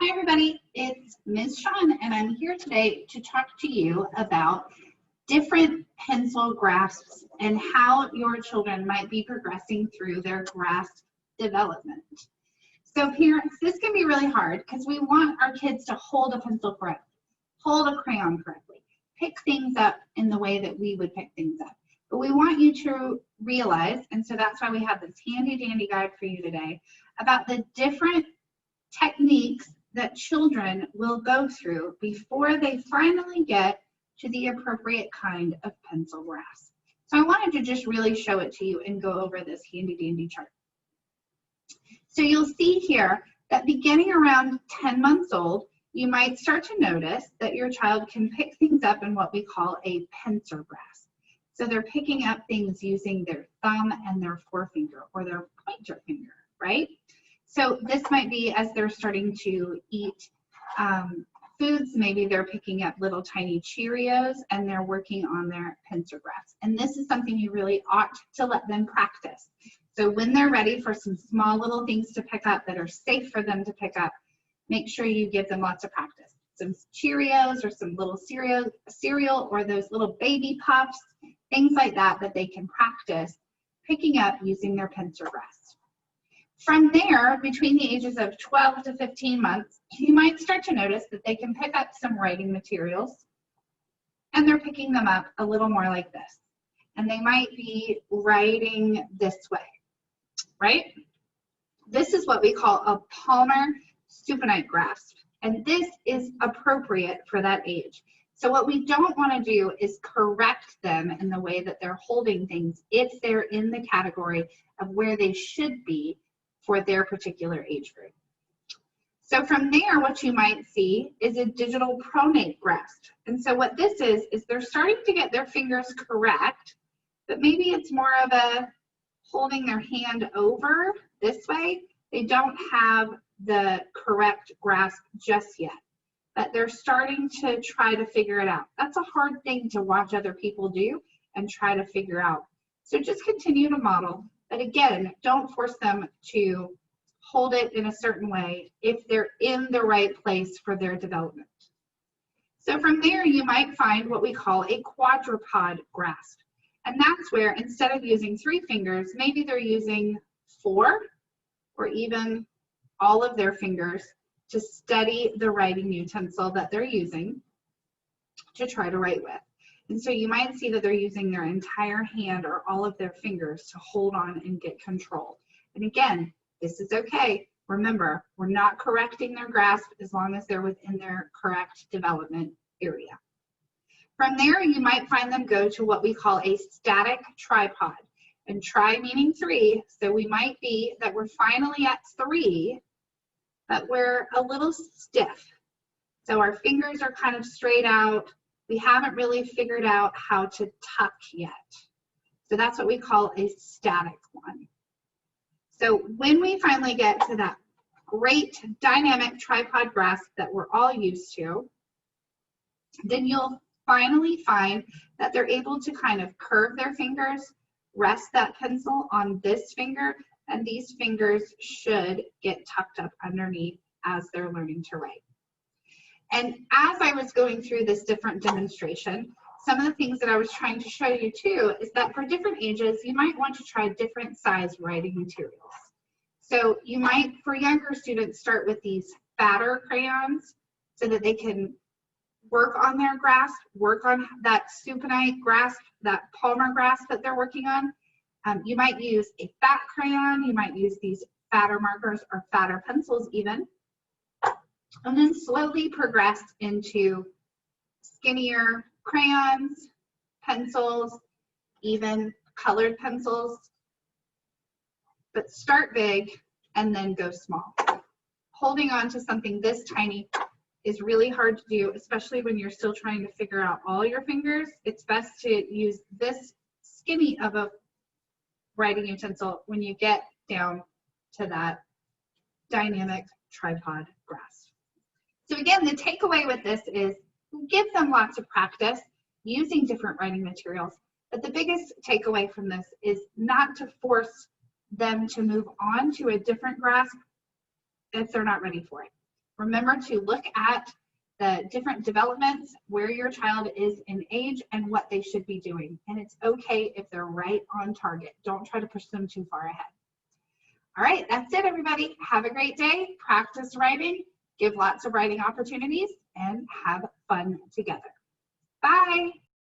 Hi everybody, it's Ms. Shawn and I'm here today to talk to you about different pencil grasps and how your children might be progressing through their grasp development. So parents, this can be really hard because we want our kids to hold a pencil correctly, hold a crayon correctly, pick things up in the way that we would pick things up. But we want you to realize, and so that's why we have this handy dandy guide for you today, about the different techniques that children will go through before they finally get to the appropriate kind of pencil grasp. So I wanted to just really show it to you and go over this handy dandy chart. So you'll see here that beginning around 10 months old, you might start to notice that your child can pick things up in what we call a pincer grasp. So they're picking up things using their thumb and their forefinger or their pointer finger, right? So this might be as they're starting to eat foods, maybe they're picking up little tiny Cheerios and they're working on their pincer grasp. And this is something you really ought to let them practice. So when they're ready for some small little things to pick up that are safe for them to pick up, make sure you give them lots of practice. Some Cheerios or some little cereal or those little baby puffs, things like that that they can practice picking up using their pincer grasp. From there, between the ages of 12 to 15 months, you might start to notice that they can pick up some writing materials, and they're picking them up a little more like this. And they might be writing this way, right? This is what we call a palmar supinate grasp, and this is appropriate for that age. So what we don't want to do is correct them in the way that they're holding things if they're in the category of where they should be for their particular age group. So from there, what you might see is a digital pronate grasp. And so what this is they're starting to get their fingers correct, but maybe it's more of a holding their hand over this way. They don't have the correct grasp just yet, but they're starting to try to figure it out. That's a hard thing to watch other people do and try to figure out. So just continue to model. But again, don't force them to hold it in a certain way if they're in the right place for their development. So from there, you might find what we call a quadrupod grasp. And that's where instead of using 3 fingers, maybe they're using 4 or even all of their fingers to steady the writing utensil that they're using to try to write with. And so you might see that they're using their entire hand or all of their fingers to hold on and get control. And again, this is okay. Remember, we're not correcting their grasp as long as they're within their correct development area. From there, you might find them go to what we call a static tripod. And tri meaning 3, so we might be that we're finally at 3, but we're a little stiff. So our fingers are kind of straight out. We haven't really figured out how to tuck yet. So that's what we call a static one. So when we finally get to that great dynamic tripod grasp that we're all used to, then you'll finally find that they're able to kind of curve their fingers, rest that pencil on this finger, and these fingers should get tucked up underneath as they're learning to write. And as I was going through this different demonstration, some of the things that I was trying to show you too is that for different ages, you might want to try different size writing materials. So you might, for younger students, start with these fatter crayons so that they can work on their grasp, work on that supinate grasp, that palmar grasp that they're working on. You might use a fat crayon, you might use these fatter markers or fatter pencils even, and then slowly progress into skinnier crayons, pencils, even colored pencils. But start big and then go small. Holding on to something this tiny is really hard to do, especially when you're still trying to figure out all your fingers. It's best to use this skinny of a writing utensil when you get down to that dynamic tripod grasp. So again, the takeaway with this is give them lots of practice using different writing materials, but the biggest takeaway from this is not to force them to move on to a different grasp if they're not ready for it. Remember to look at the different developments, where your child is in age and what they should be doing. And it's okay if they're right on target. Don't try to push them too far ahead. All right, that's it, everybody. Have a great day. Practice writing, give lots of writing opportunities, and have fun together. Bye.